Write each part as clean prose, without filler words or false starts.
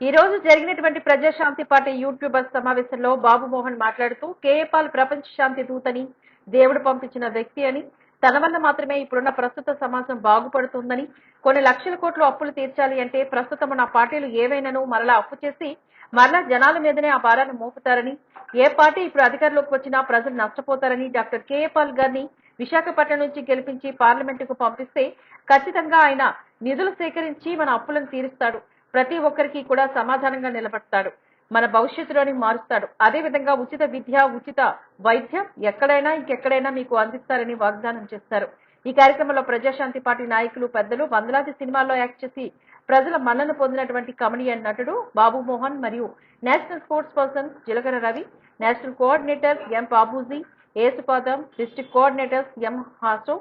ఈ రోజు జరిగినటువంటి ప్రజాశాంతి పార్టీ యూట్యూబర్స్ సమావేశంలో బాబు మోహన్ మాట్లాడుతూ కేఏపాల్ ప్రపంచ శాంతి దూతని, దేవుడు పంపించిన వ్యక్తి అని, తన వల్ల మాత్రమే ఇప్పుడున్న ప్రస్తుత సమాజం బాగుపడుతుందని, కొన్ని లక్షల కోట్లు అప్పులు తీర్చాలి అంటే ప్రస్తుతం ఉన్న పార్టీలు ఏవైనాను మరలా అప్పు చేసి మరలా జనాల మీదనే ఆ భారాన్ని మోపుతారని, ఏ పార్టీ ఇప్పుడు అధికారంలోకి వచ్చినా ప్రజలు నష్టపోతారని డాక్టర్ కేఏపాల్ గారిని విశాఖపట్నం నుంచి గెలిపించి పార్లమెంటుకు పంపిస్తే ఖచ్చితంగా ఆయన నిధులు సేకరించి మన అప్పులను తీరుస్తాడు. ప్రతి ఒక్కరికి కూడా సమాధానంగా నిలబడతాడు. మన భవిష్యత్తులోని మారుస్తాడు. అదే విధంగా ఉచిత విద్య, ఉచిత వైద్యం ఎక్కడైనా ఇంకెక్కడైనా మీకు అందిస్తారని వాగ్దానం చేస్తారు. ఈ కార్యక్రమంలో ప్రజాశాంతి పార్టీ నాయకులు, పెద్దలు, వందలాది సినిమాల్లో యాక్ట్ చేసి ప్రజల మన్నన పొందినటువంటి కమెడియన్ నటుడు బాబు మోహన్ మరియు national sports person Jilakara Ravi, national coordinator M Babuji, Yesupadam, district coordinators M Haso,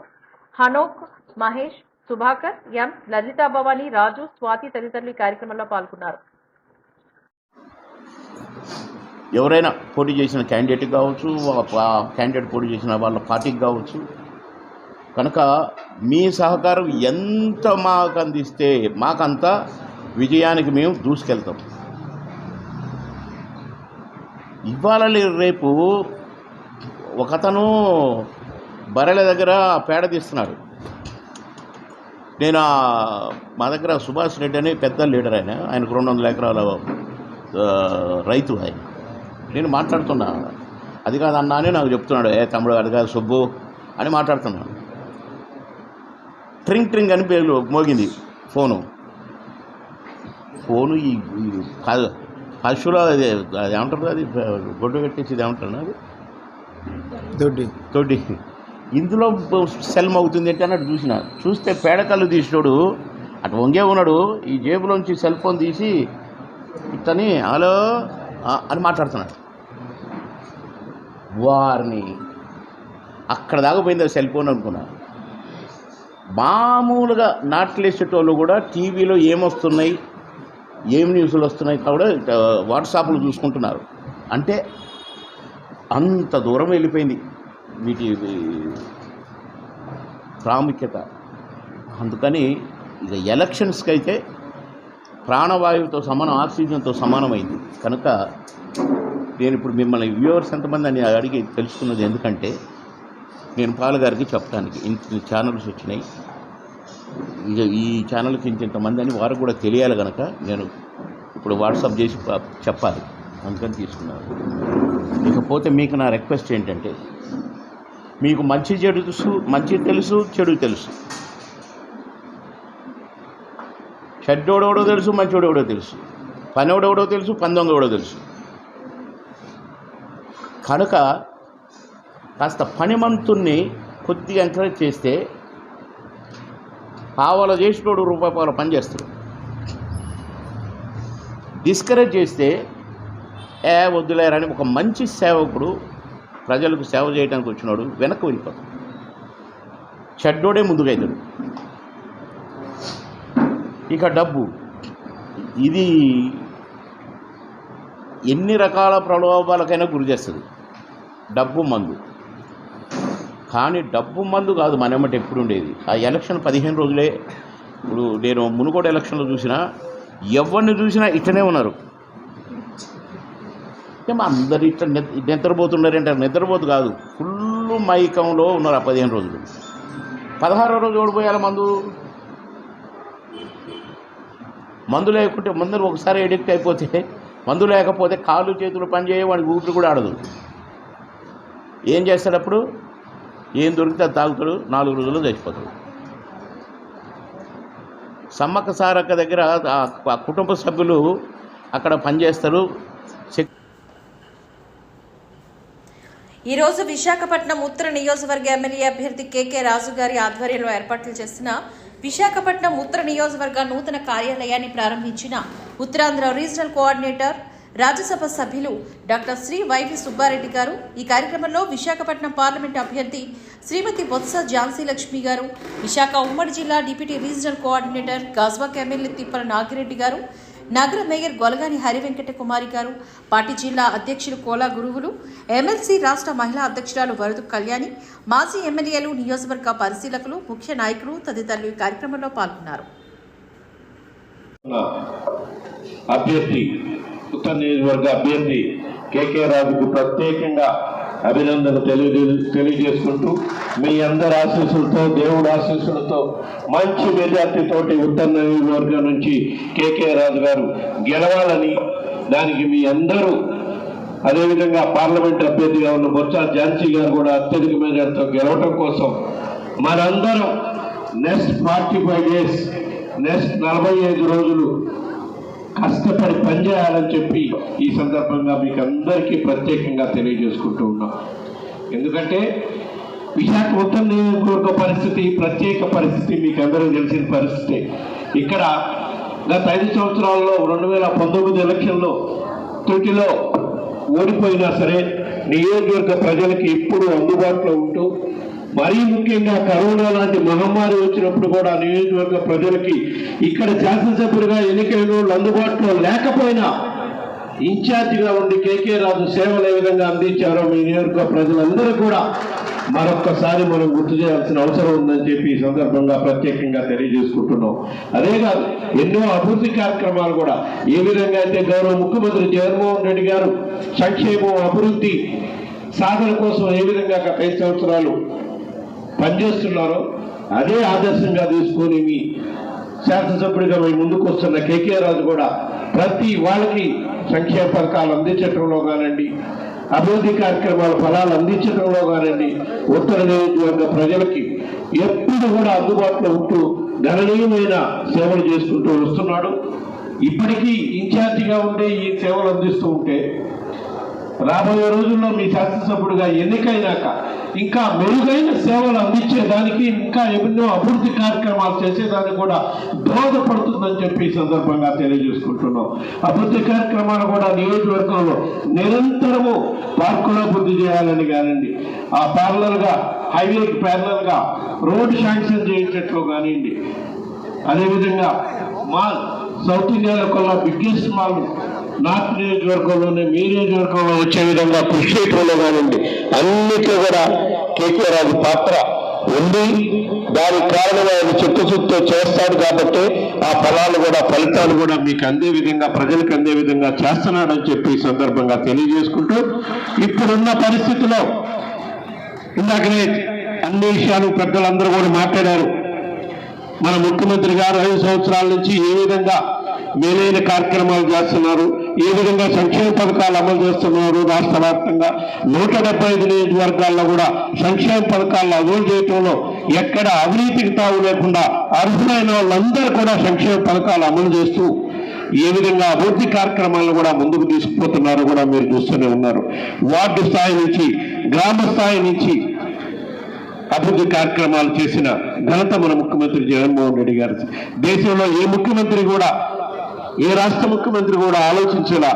Hanok, Mahesh, Subhakar, M Lalitha Bhavani, Raju, Swathi తదితరులు ఈ కార్యక్రమంలో పాల్గొన్నారు. ఎవరైనా పోటీ చేసిన క్యాండిడేట్ కావచ్చు, క్యాండిడేట్ పోటీ చేసిన వాళ్ళ పార్టీకి కావచ్చు, కనుక మీ సహకారం ఎంత మాకు అందిస్తే మాకంత విజయానికి మేము దూసుకెళ్తాం. ఇవాళ రేపు ఒకతను బర్రెల దగ్గర పేడ తీస్తున్నాడు. నేను మా దగ్గర సుభాష్ రెడ్డి అని పెద్ద లీడర్, ఆయనకు 200 ఎకరాల రైతు ఆయన. నేను మాట్లాడుతున్నా, అది కాదు అన్నా అని నాకు చెప్తున్నాడు. తమ్ముడు అది కాదు సుబ్బు అని మాట్లాడుతున్నాను. ట్రింగ్ ట్రింగ్ అని పేరు మోగింది ఫోను. ఈ కాదు పశువుల అది ఏమంటారు, అది గొడ్డు కట్టేసి ఇది ఏమంటారు, అది తొడ్డి. ఇందులో సెల్ మోగుతుంది ఏంటి అన్నట్టు చూస్తే పేడకల్లు తీసినోడు అటు వంగే ఉన్నాడు. ఈ జేబులోంచి సెల్ ఫోన్ తీసి ఇతని హలో అని మాట్లాడుతున్నాడు. వారిని అక్కడ దాకా పోయింది సెల్ ఫోన్ అనుకున్నా. మామూలుగా నాట్లేసేటోళ్ళు కూడా టీవీలో ఏమొస్తున్నాయి, ఏం న్యూస్లు వస్తున్నాయి కూడా వాట్సాప్లో చూసుకుంటున్నారు. అంటే అంత దూరం వెళ్ళిపోయింది వీటి ప్రాముఖ్యత. అందుకని ఇక ఎలక్షన్స్కి అయితే ప్రాణవాయువుతో సమానం, ఆక్సిజన్తో సమానమైంది. కనుక నేను ఇప్పుడు మిమ్మల్ని వ్యూవర్స్ ఎంతమంది అని అడిగి తెలుసుకున్నది ఎందుకంటే, నేను పాలగారికి చెప్పడానికి ఇంత ఛానల్స్ వచ్చినాయి, ఇక ఈ ఛానల్కి ఇంతమంది అని వారికి కూడా తెలియాలి. కనుక నేను ఇప్పుడు వాట్సాప్ చేసి చెప్పాలి, అందుకని తీసుకున్నాను. ఇకపోతే మీకు నా రిక్వెస్ట్ ఏంటంటే, మీకు మంచి తెలుసు, చెడు తెలుసు. చెడ్డోడెవడో తెలుసు, మంచోడెవడో తెలుసు, పనోడెవడో తెలుసు, పందొంగెవడో తెలుసు. కనుక కాస్త పనిమంతుణ్ణి కొద్దిగా ఎంకరేజ్ చేస్తే పావల చేసినోడు రూపాయల పని చేస్తాడు. డిస్కరేజ్ చేస్తే వద్దులేరని ఒక మంచి సేవకుడు, ప్రజలకు సేవ చేయడానికి వచ్చినాడు వెనక్కి వెళ్ళిపోతాడు. చెడ్డోడే ముందుగా అవుతాడు. ఇక డబ్బు, ఇది ఎన్ని రకాల ప్రలోభాలకైనా గురి చేస్తుంది. డబ్బు మందు. కానీ డబ్బు మందు కాదు మనమ్మటి ఎప్పుడు ఉండేది. ఆ ఎలక్షన్ 15 రోజులే. ఇప్పుడు నేను మునుగోడు ఎలక్షన్లో చూసినా ఎవరిని చూసినా ఇట్లనే ఉన్నారు. అందరు ఇట్లా నిద్రపోతున్నారంటారు. నిద్రపోతు కాదు, ఫుల్ మైకంలో ఉన్నారు ఆ 15 రోజులు. 16వ రోజు ఓడిపోయాలి. మందు లేకుంటే మందులు ఒకసారి ఎడిక్ట్ అయిపోతే, మందు లేకపోతే కాళ్ళు చేతులు పనిచేయ, వాడికి ఊపిరి కూడా ఆడదు. ఏం చేస్తాడు అప్పుడు? ఏం దొరికితే అది తాగుతాడు, 4 రోజుల్లో చచ్చిపోతాడు. సమ్మక్క సారక్క దగ్గర ఆ కుటుంబ సభ్యులు అక్కడ పనిచేస్తారు. ఈరోజు విశాఖపట్నం ఉత్తర నియోజకవర్గ ఎమ్మెల్యే అభ్యర్థి కేకే రాజు గారి ఆధ్వర్యంలో ఏర్పాట్లు చేసిన విశాఖపట్నం ఉత్తర నియోజకవర్గ నూతన కార్యాలయాన్ని ప్రారంభించిన ఉత్తరాంధ్ర రీజనల్ కోఆర్డినేటర్, రాజ్యసభ సభ్యులు డాక్టర్ శ్రీ వైవి సుబ్బారెడ్డి గారు. ఈ కార్యక్రమంలో విశాఖపట్నం పార్లమెంట్ అభ్యర్థి శ్రీమతి బొత్స ఝాన్సీ లక్ష్మి గారు, విశాఖ ఉమ్మడి జిల్లా డిప్యూటీ రీజనల్ కోఆర్డినేటర్ గాజ్వాక్ ఎమ్మెల్యే తిప్పల నాగిరెడ్డి గారు, నగర మేయర్ గొలగాని హరివెంకట కుమారి గారు, పార్టీ జిల్లా అధ్యక్షులు కోలా గురువులు, ఎమ్మెల్సీ రాష్ట్ర మహిళా అధ్యక్షురాలు వరదు కళ్యాణి, మాజీ ఎమ్మెల్యేలు, నియోజకవర్గ పరిశీలకులు, ముఖ్య నాయకులు తదితరులు ఈ కార్యక్రమంలో పాల్గొన్నారు. అభ్యర్థి ఉత్తర నియోజకవర్గ అభ్యర్థి కేకే రాజుకు ప్రత్యేకంగా అభినందన తెలియజేసుకుంటూ మీ అందరి ఆశీస్సులతో దేవుడి ఆశీస్సులతో మంచి మెజార్టీతోటి ఉత్తర నియోజకవర్గం నుంచి కేకే రాజు గారు గెలవాలని, దానికి మీ అందరూ అదేవిధంగా పార్లమెంట్ అభ్యర్థిగా ఉన్న బొత్స ఝాన్సీ గారు కూడా అత్యధిక మెజార్టీతో గెలవటం కోసం మనందరం నెక్స్ట్ 45 డేస్, నెక్స్ట్ 45 రోజులు కష్టపడి పనిచేయాలని చెప్పి ఈ సందర్భంగా మీకు అందరికీ ప్రత్యేకంగా తెలియజేసుకుంటూ ఉన్నాం. ఎందుకంటే విశాఖ ఉత్తర నియోజకవర్గ పరిస్థితి ప్రత్యేక పరిస్థితి, మీకు అందరికీ తెలిసిన పరిస్థితి. ఇక్కడ గత 5 సంవత్సరాల్లో 2019 ఎలక్షన్లో త్రుటిలో ఓడిపోయినా సరే నియోజకవర్గ ప్రజలకి ఇప్పుడు అందుబాటులో ఉంటూ, మరీ ముఖ్యంగా కరోనా లాంటి మహమ్మారి వచ్చినప్పుడు కూడా నియోజకవర్గ ప్రజలకి ఇక్కడ శాసనసభ్యులుగా ఎన్నికైన వాళ్ళు అందుబాటులో లేకపోయినా ఇన్ఛార్జిగా ఉండి కేకే రాజు సేవలు ఏ విధంగా అందించారో మీ నియోజకవర్గ ప్రజలందరూ కూడా మరొక్కసారి మనం గుర్తు చేయాల్సిన అవసరం ఉందని చెప్పి ఈ సందర్భంగా ప్రత్యేకంగా తెలియజేసుకుంటున్నాం. అదే కాదు, ఎన్నో అభివృద్ధి కార్యక్రమాలు కూడా ఏ విధంగా అయితే గౌరవ ముఖ్యమంత్రి జగన్మోహన్ రెడ్డి గారు సంక్షేమం అభివృద్ధి సాధన కోసం ఏ విధంగా గత 5 సంవత్సరాలు పనిచేస్తున్నారో అదే ఆదర్శంగా తీసుకొని మీ శాసనసభ్యుడిగా మీ ముందుకు వస్తున్న కేకే రాజు కూడా ప్రతి వాళ్ళకి సంక్షేమ పథకాలు అందించడంలో కానివ్వండి, అభివృద్ధి కార్యక్రమాల ఫలాలు అందించడంలో కానివ్వండి, ఉత్తర నియోజకవర్గ ప్రజలకి ఎప్పుడు కూడా అందుబాటులో ఉంటూ గణనీయమైన సేవలు చేసుకుంటూ వస్తున్నాడు. ఇప్పటికీ ఇన్ఛార్జిగా ఉండే ఈ సేవలు అందిస్తూ ఉంటే రాబోయే రోజుల్లో మీ శాసనసభ్యుడిగా ఎన్నికైనాక ఇంకా మెరుగైన సేవలు అందించేదానికి, ఇంకా ఎన్నో అభివృద్ధి కార్యక్రమాలు చేసేదానికి కూడా దోహదపడుతుందని చెప్పి ఈ సందర్భంగా తెలియజేసుకుంటున్నాం. అభివృద్ధి కార్యక్రమాలు కూడా నియోజకవర్గంలో నిరంతరము పార్కులో అభివృద్ధి చేయాలని కానివ్వండి, ఆ ప్యారలల్గా హైవేకి ప్యారలల్గా రోడ్డు శాంక్షన్ చేయించట్లు కానివ్వండి, అదేవిధంగా మాల్ సౌత్ ఇండియాలో కల్లా బిగ్గెస్ట్ మాల్ నార్త్ నియోజకవర్గంలోనే మీ నియోజకవర్గంలో వచ్చే విధంగా కృషి చేయడంలో కానివ్వండి, అన్నిట్లో కూడా కేకే రాజు పాత్ర ఉంది. దానికి కారణంగా ఆయన చిత్తశుద్ధితో చేస్తాడు కాబట్టి ఆ ఫలితాలు కూడా మీకు అందే విధంగా, ప్రజలకు అందే విధంగా చేస్తున్నాడని చెప్పి ఈ సందర్భంగా తెలియజేసుకుంటూ, ఇప్పుడున్న పరిస్థితిలో ఇందాకనే అన్ని విషయాలు పెద్దలందరూ కూడా మాట్లాడారు. మన ముఖ్యమంత్రి గారు 5 సంవత్సరాల నుంచి ఏ విధంగా మేలైన కార్యక్రమాలు చేస్తున్నారు, ఏ విధంగా సంక్షేమ పథకాలు అమలు చేస్తున్నారు, రాష్ట్ర వ్యాప్తంగా 175 నియోజకవర్గాల్లో కూడా సంక్షేమ పథకాలను అమలు చేయడంలో ఎక్కడ అవినీతికి తావు లేకుండా అర్హులైన వాళ్ళందరూ కూడా సంక్షేమ పథకాలు అమలు చేస్తూ ఏ విధంగా అభివృద్ధి కార్యక్రమాలను కూడా ముందుకు తీసుకుపోతున్నారో కూడా మీరు చూస్తూనే ఉన్నారు. వార్డు స్థాయి నుంచి, గ్రామ స్థాయి నుంచి అభివృద్ధి కార్యక్రమాలు చేసిన ఘనత మన ముఖ్యమంత్రి జగన్మోహన్ రెడ్డి గారు. దేశంలో ఏ ముఖ్యమంత్రి కూడా, ఏ రాష్ట్ర ముఖ్యమంత్రి కూడా ఆలోచించేలా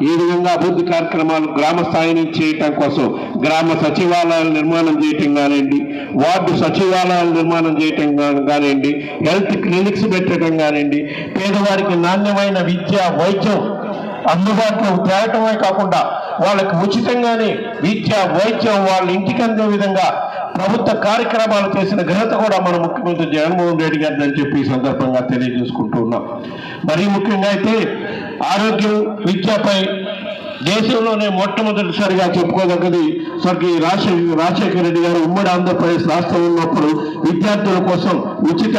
ఏ విధంగా అభివృద్ధి కార్యక్రమాలు గ్రామ స్థాయి నుంచి చేయటం కోసం గ్రామ సచివాలయాలు నిర్మాణం చేయటం కానివ్వండి, వార్డు సచివాలయాలు నిర్మాణం చేయటం కానివ్వండి, హెల్త్ క్లినిక్స్ పెట్టడం కానివ్వండి, పేదవారికి నాణ్యమైన విద్య వైద్యం అందుబాటులో తేవటమే కాకుండా వాళ్ళకి ఉచితంగానే విద్య వైద్యం వాళ్ళ ఇంటికి అందే విధంగా ప్రభుత్వ కార్యక్రమాలు చేసిన ఘనత కూడా మన ముఖ్యమంత్రి జగన్మోహన్ రెడ్డి గారిని అని చెప్పి ఈ సందర్భంగా తెలియజేసుకుంటూ ఉన్నాం. మరీ ముఖ్యంగా అయితే ఆరోగ్యం, విద్యపై దేశంలోనే మొట్టమొదటిసారిగా చెప్పుకోదగ్గది స్వర్గీయ రాజశేఖర రెడ్డి గారు ఉమ్మడి ఆంధ్రప్రదేశ్ రాష్ట్రం ఉన్నప్పుడు విద్యార్థుల కోసం ఉచిత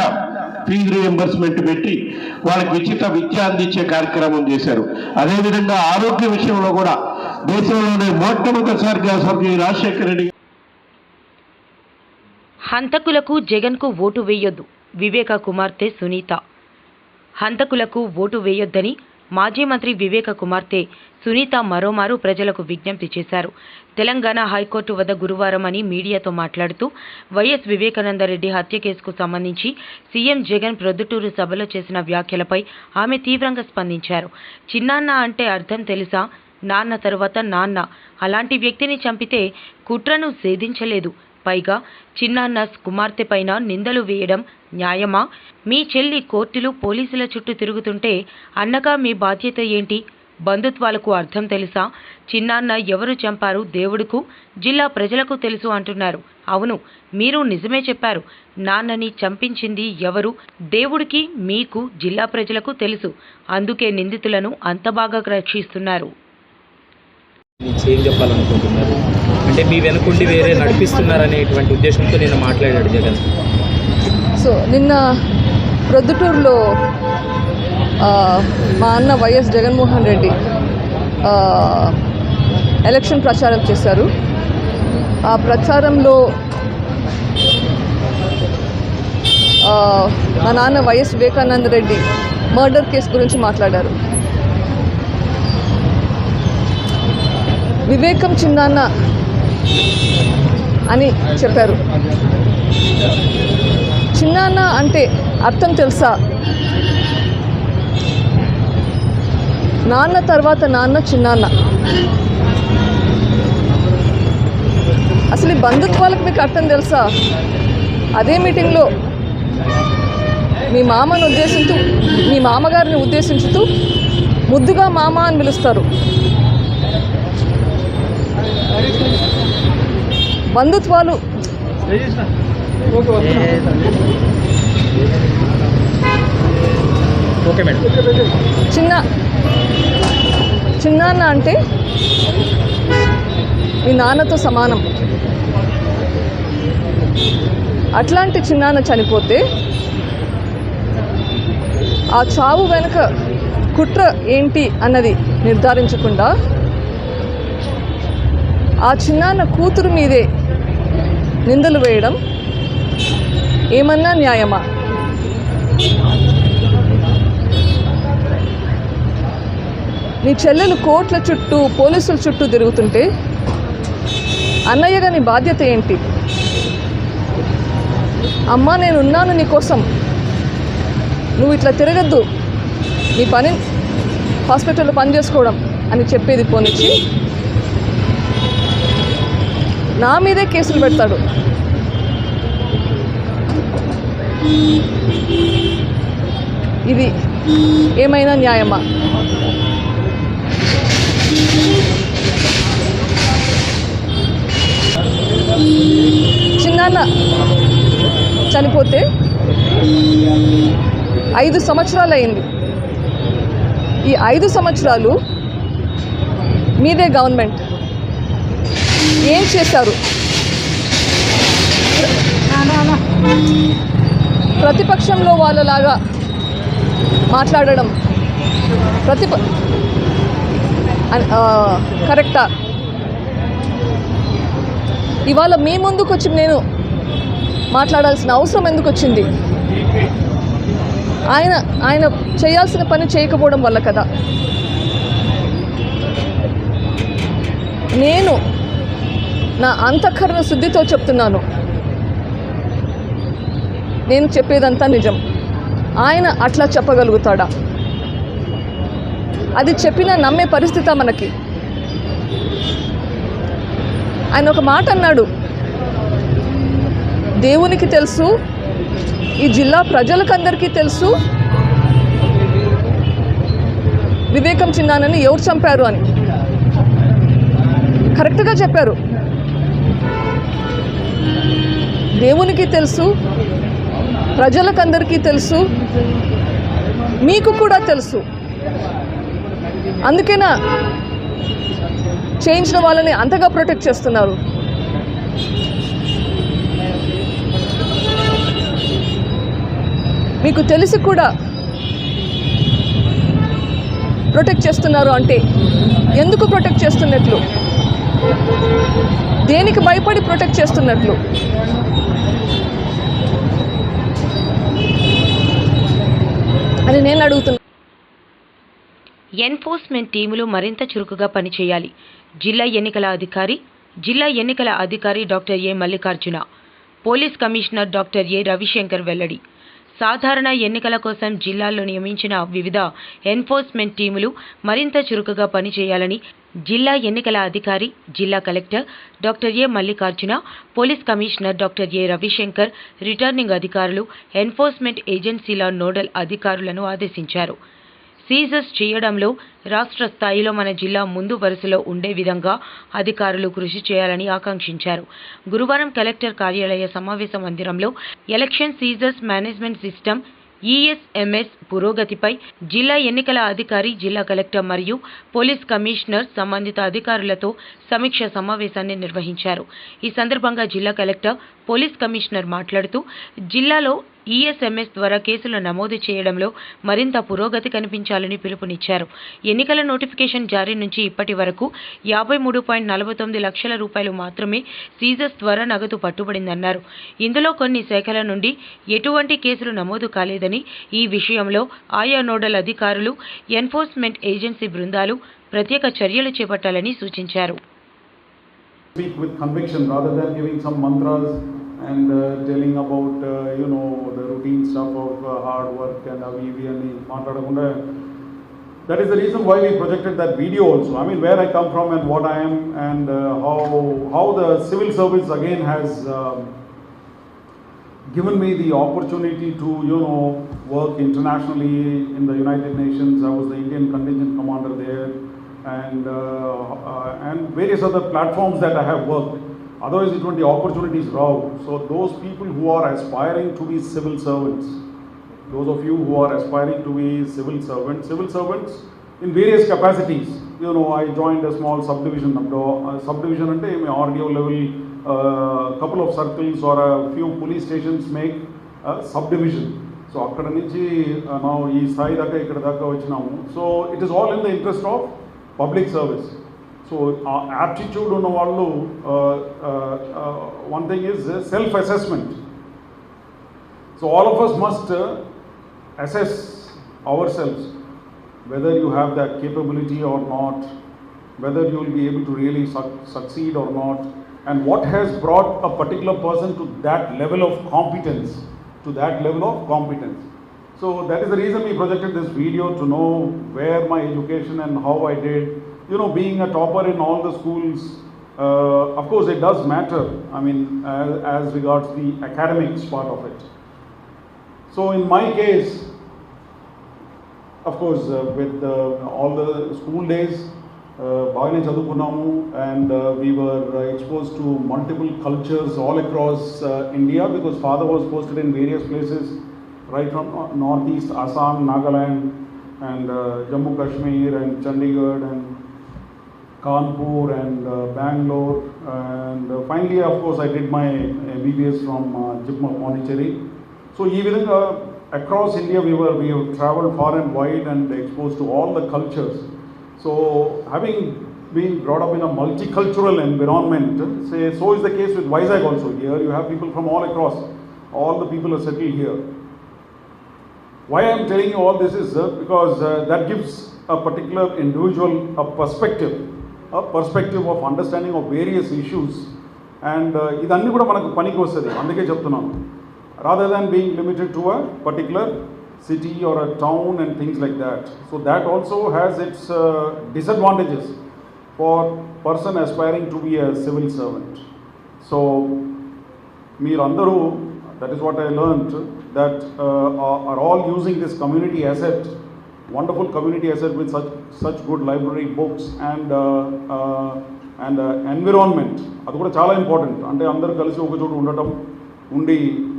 ఫీజు రియంబర్స్మెంట్ పెట్టి వాళ్ళకి ఉచిత విద్య అందించే కార్యక్రమం చేశారు. అదేవిధంగా ఆరోగ్య విషయంలో కూడా దేశంలోనే మొట్టమొదటిసారిగా స్వర్గీయ రాజశేఖర రెడ్డి. హంతకులకు జగన్కు ఓటు వేయొద్దు, వివేక కుమార్తె సునీత. హంతకులకు ఓటు వేయొద్దని మాజీ మంత్రి వివేక కుమార్తె సునీత మరోమారు ప్రజలకు విజ్ఞప్తి చేశారు. తెలంగాణ హైకోర్టు వద్ద గురువారం మీడియాతో మాట్లాడుతూ వైఎస్ వివేకానందరెడ్డి హత్య కేసుకు సంబంధించి సీఎం జగన్ ప్రొద్దుటూరు సభలో చేసిన వ్యాఖ్యలపై ఆమె తీవ్రంగా స్పందించారు. చిన్నాన్న అంటే అర్థం తెలుసా? నాన్న తరువాత నాన్న. అలాంటి వ్యక్తిని చంపితే కుట్రను ఛేదించలేదు. పైగా చిన్నాన్న కుమార్తె పైన నిందలు వేయడం న్యాయమా? మీ చెల్లి కోర్టులు పోలీసుల చుట్టూ తిరుగుతుంటే అన్నగా మీ బాధ్యత ఏంటి? బంధుత్వాలకు అర్థం తెలుసా? చిన్నాన్న ఎవరు చంపారు దేవుడుకు, జిల్లా ప్రజలకు తెలుసు అంటున్నారు. అవును, మీరు నిజమే చెప్పారు. నాన్నని చంపించింది ఎవరు దేవుడికి, మీకు, జిల్లా ప్రజలకు తెలుసు. అందుకే నిందితులను అంత బాగా రక్షిస్తున్నారు. ఏం చెప్పాలనుకుంటున్నారు? అంటే మీ వెనుకుండి వేరే నడిపిస్తున్నారనేటువంటి ఉద్దేశంతో నేను మాట్లాడాడు జగన్. సో నిన్న ప్రొద్దుటూరులో మా అన్న వైఎస్ జగన్మోహన్ రెడ్డి ఎలక్షన్ ప్రచారం చేశారు. ఆ ప్రచారంలో మా నాన్న YS Vivekananda Reddy murder case గురించి మాట్లాడారు. వివేకం చిన్నాన్న అని చెప్పారు. చిన్నాన్న అంటే అర్థం తెలుసా? నాన్న తర్వాత నాన్న చిన్నాన్న. అసలు ఈ బంధుత్వాలకు మీకు అర్థం తెలుసా? అదే మీటింగ్లో మీ మామను ఉద్దేశిస్తూ, మీ మామగారిని ఉద్దేశించుతూ ముద్దుగా మామ అని పిలుస్తారు. బంధుత్వాలు చిన్నాన్న అంటే మీ నాన్నతో సమానం. అట్లాంటి చిన్నాన్న చనిపోతే ఆ చావు వెనుక కుట్ర ఏంటి అన్నది నిర్ధారించకుండా ఆ చిన్నాన్న కూతురు మీదే నిందలు వేయడం ఏమన్నా న్యాయమా? నీ చెల్లెలు కోర్టుల చుట్టూ, పోలీసుల చుట్టూ తిరుగుతుంటే అన్నయ్యగా నీ బాధ్యత ఏంటి? అమ్మా, నేనున్నాను నీకోసం, నువ్వు ఇట్లా తిరగద్దు, నీ పని హాస్పిటల్లో పని చేసుకోవడం అని చెప్పేది పోనిచ్చి నా మీదే కేసులు పెడతాడు. ఇది ఏమైనా న్యాయమా? చిన్నాన్న చనిపోతే 5 సంవత్సరాలు అయింది. ఈ 5 సంవత్సరాలు మీదే గవర్నమెంట్. ఏం చేశారు? ప్రతిపక్షంలో వాళ్ళలాగా మాట్లాడడం కరెక్టా? ఇవాళ మీ ముందుకు వచ్చి నేను మాట్లాడాల్సిన అవసరం ఎందుకు వచ్చింది? ఆయన చేయాల్సిన పని చేయకపోవడం వల్ల కదా. నేను నా అంతఃకరణ శుద్ధితో చెప్తున్నాను, నేను చెప్పేదంతా నిజం. ఆయన అట్లా చెప్పగలుగుతాడా? అది చెప్పినా నమ్మే పరిస్థితి మనకి. ఆయన ఒక మాట అన్నాడు, దేవునికి తెలుసు, ఈ జిల్లా ప్రజలకందరికీ తెలుసు వివేకం చిన్నాన్నని ఎవరు చంపారు అని. కరెక్ట్గా చెప్పారు. దేవునికి తెలుసు, ప్రజలకందరికీ తెలుసు, మీకు కూడా తెలుసు. అందుకేనా చేయించిన వాళ్ళని అంతగా ప్రొటెక్ట్ చేస్తున్నారు. మీకు తెలిసి కూడా ప్రొటెక్ట్ చేస్తున్నారు అంటే ఎందుకు ప్రొటెక్ట్ చేస్తున్నట్లు? దేనికి భయపడి ప్రొటెక్ట్ చేస్తున్నట్లు? అని నేను అడుగుతున్నా. ఎన్ఫోర్స్మెంట్ టీములు మరింత చురుకుగా పనిచేయాలి. జిల్లా ఎన్నికల అధికారి డాక్టర్ ఏ మల్లికార్జున, పోలీస్ కమిషనర్ డాక్టర్ ఏ రవిశంకర్ వెల్లడి. సాధారణ ఎన్నికల కోసం జిల్లాల్లో నియమించిన వివిధ ఎన్ఫోర్స్మెంట్ టీములు మరింత చురుకుగా పనిచేయాలని జిల్లా ఎన్నికల అధికారి, జిల్లా కలెక్టర్ డాక్టర్ ఏ మల్లికార్జున, పోలీస్ కమిషనర్ డాక్టర్ ఏ రవిశంకర్, రిటర్నింగ్ అధికారులు, ఎన్ఫోర్స్మెంట్ ఏజెన్సీల నోడల్ అధికారులను ఆదేశించారు. సీజర్స్ చేయడంలో రాష్ట్ర స్థాయిలో మన జిల్లా ముందు వరుసలో ఉండే విధంగా అధికారులు కృషి చేయాలని ఆకాంక్షించారు. గురువారం కలెక్టర్ కార్యాలయ సమావేశ మందిరంలో election seizures management system ESMS పురోగతిపై జిల్లా ఎన్నికల అధికారి, జిల్లా కలెక్టర్ మరియు పోలీస్ కమిషనర్ సంబంధిత అధికారులతో సమీక్ష సమావేశాన్ని నిర్వహించారు. ఈ సందర్భంగా జిల్లా కలెక్టర్, పోలీస్ కమిషనర్ మాట్లాడుతూ జిల్లాలో ESMS ద్వారా కేసులు నమోదు చేయడంలో మరింత పురోగతి కనిపించాలని పిలుపునిచ్చారు. ఎన్నికల నోటిఫికేషన్ జారీ నుంచి ఇప్పటి వరకు 53.49 లక్షల రూపాయలు మాత్రమే సీజర్స్ ద్వారా నగదు పట్టుబడిందన్నారు. ఇందులో కొన్ని శాఖల నుండి ఎటువంటి కేసులు నమోదు కాలేదని, ఈ విషయంలో ఆయా నోడల్ అధికారులు, ఎన్ఫోర్స్మెంట్ ఏజెన్సీ బృందాలు ప్రత్యేక చర్యలు చేపట్టాలని సూచించారు. Speak with conviction rather than giving some mantras and telling about the routine stuff of hard work and avi and maatladakunda. That is the reason why we projected that video also. I mean, where I come from and what I am, and how the civil service again has given me the opportunity to work internationally in the United Nations. I was the Indian contingent commander there, and various other platforms that I have worked. Otherwise, it would be opportunities raw. So those people who are aspiring to be civil servants, those of you who are aspiring to be civil servants in various capacities. I joined a small subdivision. Subdivision ante RDO level, couple of circles or a few police stations make a subdivision. So akkada nunchi now ee sthai daka ikkada daka vachinaamu. So it is all in the interest of public service. So aptitude ఉన్న వాళ్ళు, one thing is self-assessment. So all of us must assess ourselves, whether you have that capability or not, whether you will be able to really succeed or not, and what has brought a particular person to that level of competence, So that is the reason we projected this video, to know where my education and how I did. Being a topper in all the schools, of course it does matter, I mean, as regards the academics part of it. So in my case, of course, with all the school days, bagane chadukunamu, and we were exposed to multiple cultures all across India, because father was posted in various places, right from northeast Assam, Nagaland, and Jammu Kashmir, and Chandigarh, and Kanpur, and Bangalore, and finally, of course, I did my MBBS from JIPMER Pondicherry. So even across India, we have travelled far and wide and exposed to all the cultures. So having been brought up in a multicultural environment, so is the case with Vizag also. Here you have people from all across. All the people are settled here. Why I am telling you all this is because that gives a particular individual a perspective of understanding of various issues, and idanni kuda manaku paniki vastadi, andike cheptunnanu, rather than being limited to a particular city or a town and things like that. So that also has its disadvantages for person aspiring to be a civil servant. So meerandaru, that is what I learned, that are all using this community asset, wonderful community asset with such good library, books, and environment. అది కూడా చాలా important. అంటే అందరూ కలిసి ఒక చోట ఉండటం, ఉండి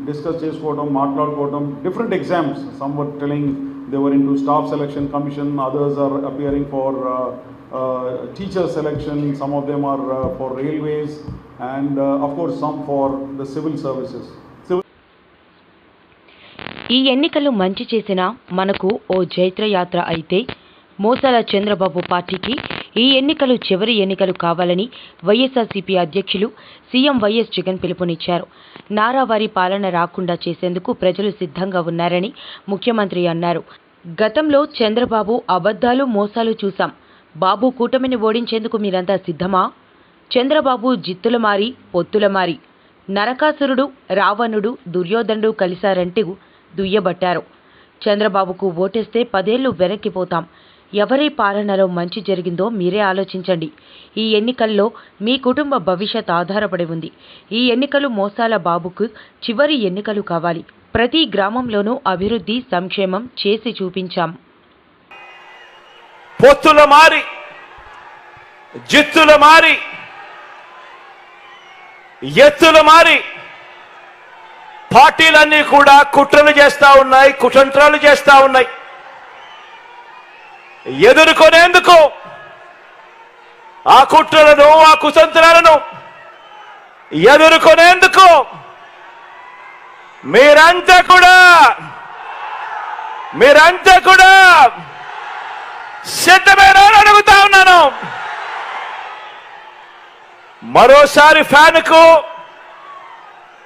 డిస్కస్ చేసుకోవడం, మాట్లాడుకోవడం. Different exams, some were telling they were into staff selection commission, others are appearing for teacher selection, some of them are for railways, and of course some for the civil services. ఈ ఎన్నికలు మంచి చేసినా మనకు ఓ జైత్రయాత్ర అయితే, మోసాల చంద్రబాబు పార్టీకి ఈ ఎన్నికలు చివరి ఎన్నికలు కావాలని వైఎస్ఆర్సీపీ అధ్యక్షులు సీఎం వైఎస్ జగన్ పిలుపునిచ్చారు. నారావారి పాలన రాకుండా చేసేందుకు ప్రజలు సిద్ధంగా ఉన్నారని ముఖ్యమంత్రి అన్నారు. గతంలో చంద్రబాబు అబద్ధాలు, మోసాలు చూశాం. బాబు కూటమిని ఓడించేందుకు మీరంతా సిద్ధమా? చంద్రబాబు జిత్తుల మారి, పొత్తుల మారి, నరకాసురుడు, రావణుడు, దుర్యోధనుడు కలిశారంటూ దుయ్యబట్టారు. చంద్రబాబుకు ఓటేస్తే 10 ఏళ్లు వెనక్కిపోతాం. ఎవరి పాలనలో మంచి జరిగిందో మీరే ఆలోచించండి. ఈ ఎన్నికల్లో మీ కుటుంబ భవిష్యత్ ఆధారపడి ఉంది. ఈ ఎన్నికలు మోసాల బాబుకు చివరి ఎన్నికలు కావాలి. ప్రతి గ్రామంలోనూ అభివృద్ధి, సంక్షేమం చేసి చూపించాం. పొత్తుల మారి, జిత్తుల మారి, ఎత్తుల మారి పార్టీలన్నీ కూడా కుట్రలు చేస్తా ఉన్నాయి, కుతంత్రాలు చేస్తా ఉన్నాయి. ఎదుర్కొనేందుకు ఆ కుట్రలను, ఆ కుతంత్రాలను ఎదుర్కొనేందుకు మీరంతా కూడా సిద్ధమేనా అని అడుగుతా ఉన్నాను. మరోసారి ఫ్యాన్కు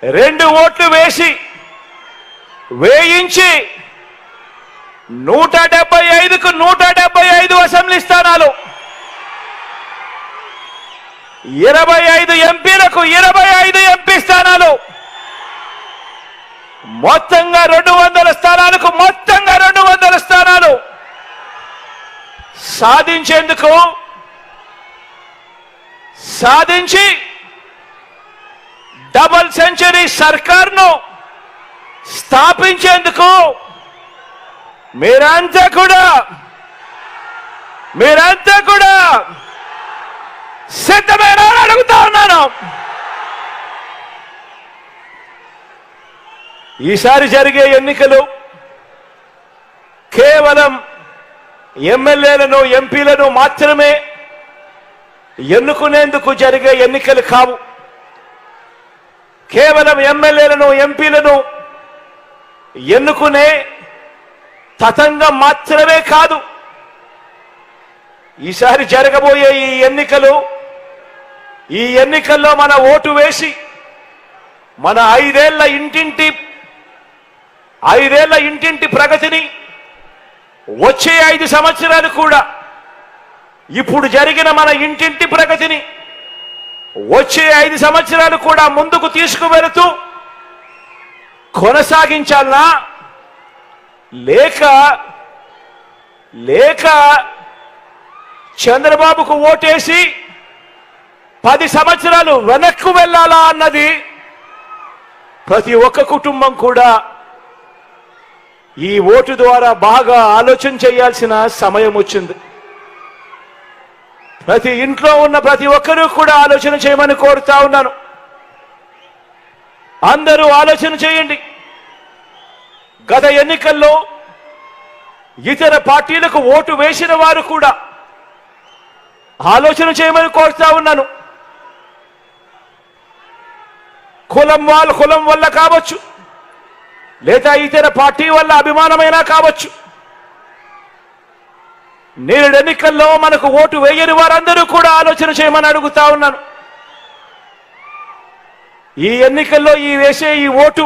2 ఓట్లు వేయించి 175కు 175 అసెంబ్లీ స్థానాలు, 25 ఎంపీలకు 25 ఎంపీ స్థానాలు, మొత్తంగా 200 స్థానాలకు మొత్తంగా 200 స్థానాలు సాధించి డబుల్ సెంచరీ సర్కార్ను స్థాపించేందుకు మీరంతా కూడా సిద్ధమేనా అని అడుగుతా ఉన్నాను. ఈసారి జరిగే ఎన్నికలు కేవలం ఎమ్మెల్యేలను, ఎంపీలను మాత్రమే ఎన్నుకునేందుకు జరిగే ఎన్నికలు కావు. కేవలం ఎమ్మెల్యేలను, ఎంపీలను ఎన్నుకునే తతంగం మాత్రమే కాదు. ఈసారి జరగబోయే ఈ ఎన్నికల్లో మన ఓటు వేసి మన 5 ఏళ్ల ఇంటింటి ప్రగతిని, వచ్చే 5 సంవత్సరాలు కూడా ఇప్పుడు జరిగిన మన ఇంటింటి ప్రగతిని వచ్చే 5 సంవత్సరాలు కూడా ముందుకు తీసుకువెళుతూ కొనసాగించాలనా, లేక చంద్రబాబుకు ఓటేసి 10 సంవత్సరాలు వెనక్కు వెళ్ళాలా అన్నది ప్రతి ఒక్క కుటుంబం కూడా ఈ ఓటు ద్వారా బాగా ఆలోచన చేయాల్సిన సమయం వచ్చింది. ప్రతి ఇంట్లో ఉన్న ప్రతి ఒక్కరూ కూడా ఆలోచన చేయమని కోరుతా ఉన్నాను. అందరూ ఆలోచన చేయండి. గత ఎన్నికల్లో ఇతర పార్టీలకు ఓటు వేసిన వారు కూడా ఆలోచన చేయమని కోరుతా ఉన్నాను. కులం వల్ల కావచ్చు, లేదా ఇతర పార్టీ వల్ల అభిమానమైనా కావచ్చు, నేడు ఎన్నికల్లో మనకు ఓటు వేయని వారందరూ కూడా ఆలోచన చేయమని అడుగుతా ఉన్నాను. ఈ ఎన్నికల్లో వేసే ఈ ఓటు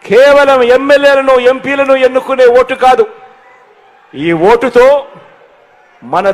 కేవలం ఎమ్మెల్యేలను, ఎంపీలను ఎన్నుకునే ఓటు కాదు. ఈ ఓటుతో మన